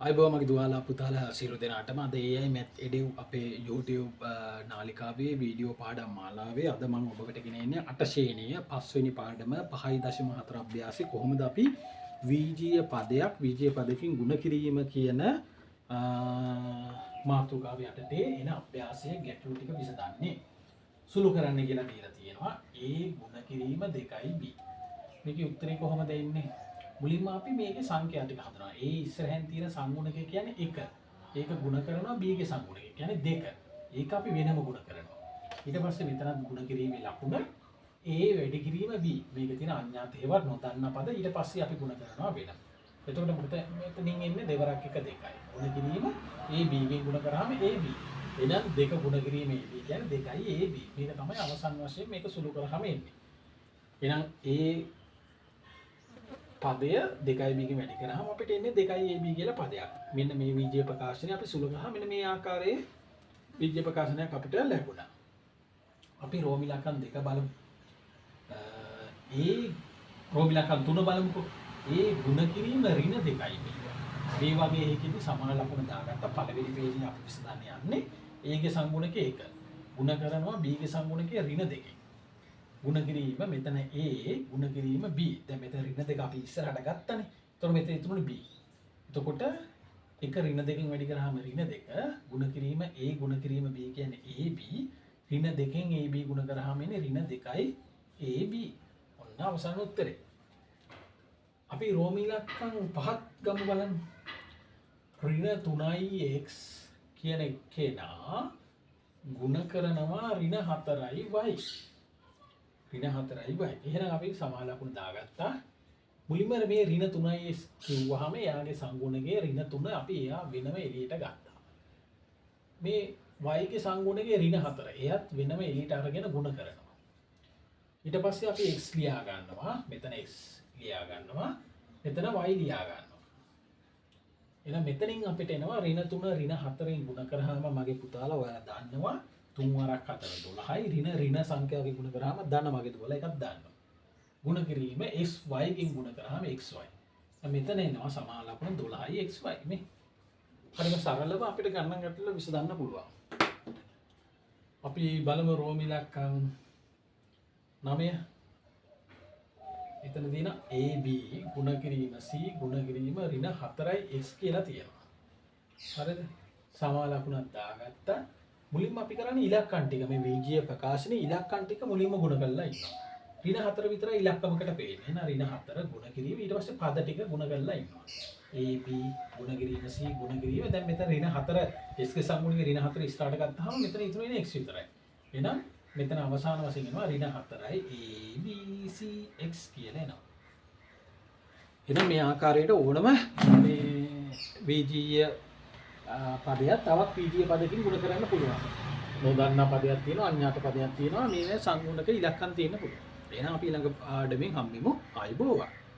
අයිබෝ මගේ දුවාලා පුතාලා සියලු දෙනාටම අද AI Math Edu අපේ YouTube නාලිකාවේ වීඩියෝ පාඩම් මාලාවේ අද මම ඔබට ගෙන එන්නේ 8 ශ්‍රේණිය 5 වෙනි පාඩම 5.4 අභ්‍යාසය කොහොමද අපි වීජීය පදයක් වීජීය පදකින් ගුණ කිරීම කියන මාතෘකාව යටතේ එන අභ්‍යාසයේ ගැටලු ටික විසඳන්නේ. සුළු කරන්න කියලා දීලා තියෙනවා A ගුණ කිරීම 2b. මේකේ උත්තරේ කොහොමද එන්නේ? මුලින්ම අපි මේකේ සංඛ්‍යා ටික හදනවා. A ඉස්සරහෙන් තියෙන සංගුණකය කියන්නේ 1. ඒක ගුණ කරනවා B ගේ සංගුණකය කියන්නේ 2. ඒක අපි වෙනම ගුණ කරනවා. ඊට පස්සේ මෙතනත් ගුණ කිරීමේ ලකුණ A වැඩි කිරීම B. මේකේ තියෙන අඥාත හේවත් නොදන්නා පද ඊට පස්සේ අපි ගුණ කරනවා වෙනම. එතකොට මොකද මෙතනින් එන්නේ දෙවරක් 1 2යි. ගුණ කිරීම A B ගෙන් ගුණ කරාම AB. එහෙනම් 2 ගුණ කිරීම AB කියන්නේ 2යි AB. මේක තමයි අවසන් වශයෙන් මේක සුළු කරාම එන්නේ. එහෙනම් A පදය 2b ගෙන් වැඩි කරාම අපිට එන්නේ 2ab කියලා පදයක්. මෙන්න මේ විජය ප්‍රකාශනය අපි සුළු කරාම මෙන්න මේ ආකාරයේ විජය ප්‍රකාශනයක් අපිට ලැබුණා. අපි රෝම ඉලක්කම් 2 බලමු. රෝම ඉලක්කම් 3 බලමුකෝ. ගුණ කිරීම ඍණ 2යි මේවා. මේ වගේ එකකින් සමාන ලකුණ දාගත්ත පළවෙනි පේජේ අපි විසඳන්න යන්නේ. A ගේ සංගුණකය 1. ගුණ කරනවා B ගේ සංගුණකය ඍණ 2. ගුණ කිරීම මෙතන A ගුණ කිරීම B. දැන් මෙතන ඍණ 2 අපි ඉස්සරහට ගත්තනේ. ඒතකොට මෙතන ඉතුරුනේ B. එතකොට එක ඍණ 2කින් වැඩි කරාම ඍණ 2 ගුණ කිරීම A ගුණ කිරීම B කියන්නේ AB. ඍණ 2කින් AB ගුණ කරාම එන්නේ ඍණ 2යි AB. ඔන්න අවසාන උත්තරේ. අපි රෝම ඉලක්කම් 5ක් ගමු බලන්න. ඍණ 3යි x කියන එකේනා ගුණ කරනවා ඍණ 4යි y. ඍණ 4යි y. එහෙනම් අපි සමාන ලකුණු දාගත්තා. මුලින්ම මේ ඍණ 3යි කිව්වහම එයාගේ සංගුණකයේ ඍණ 3 අපි එයා වෙනම එළියට ගත්තා. මේ y ගේ සංගුණකයේ ඍණ 4. එයත් වෙනම එළියට අරගෙන ගුණ කරනවා. ඊට පස්සේ අපි x ලියා ගන්නවා. මෙතන x ලියා ගන්නවා. මෙතන y ලියා ගන්නවා. එහෙනම් මෙතනින් අපිට එනවා ඍණ 3 ඍණ 4ෙන් ගුණ කරාම මගේ පුතාලා ඔයාලා දන්නවා 3 වරක් 4 12යි ඍණ සංඛ්‍යාවකින් ගුණ කරාම දන්න මගේ දුවලා එකක් දාන්නවා. ගුණ කිරීම xy ගෙන් ගුණ කරාම xy. මෙතන එනවා සමාන ලකුණ 12යි xy මේ. හරිම සරලව අපිට ගණන් ගැටලුව විසඳන්න පුළුවන්. අපි බලමු රෝම ඉලක්කම් 9. එතන තියෙන AB ගුණ කිරීම C ගුණ කිරීම ඍණ 4යි x කියලා තියෙනවා. හරිද? සමාන ලකුණක් දාගත්තා. මුලින්ම අපි කරන්නේ ඉලක්කම් ටික මේ වීජීය ප්‍රකාශනයේ ඉලක්කම් ටික මුලින්ම ගුණ කරලා ඉන්නවා. ඍණ 4 විතරයි ඉලක්කමකට පේන්නේ. එහෙනම් ඍණ 4 ගුණ කිරීම ඊට පස්සේ පද ටික ගුණ කරලා ඉන්නවා. AB ගුණ කිරීම C ගුණ කිරීම දැන් මෙතන ඍණ 4 x ගේ සංගුණික ඍණ 4 ඉස්සරහට ගත්තාම මෙතන ඉතුරු වෙන්නේ x විතරයි. එහෙනම් මෙතන අවසාන වශයෙන් එනවා ඍණ 4යි AB C x කියලා එනවා. එහෙනම් මේ ආකාරයට ඕනම මේ වීජීය පදයක් තවත් වීජීය පදකින් ගුණ කරන්න පුළුවන්. නොදන්නා පදයක් තියෙනවා අඥාත පදයක් තියෙනවා මේ සංගුණක ඉලක්කම් තියෙන්න පුළුවන්. එහෙනම් අපි ඊළඟ පාඩමෙන් හම්බෙමු. ආයිබෝවන්.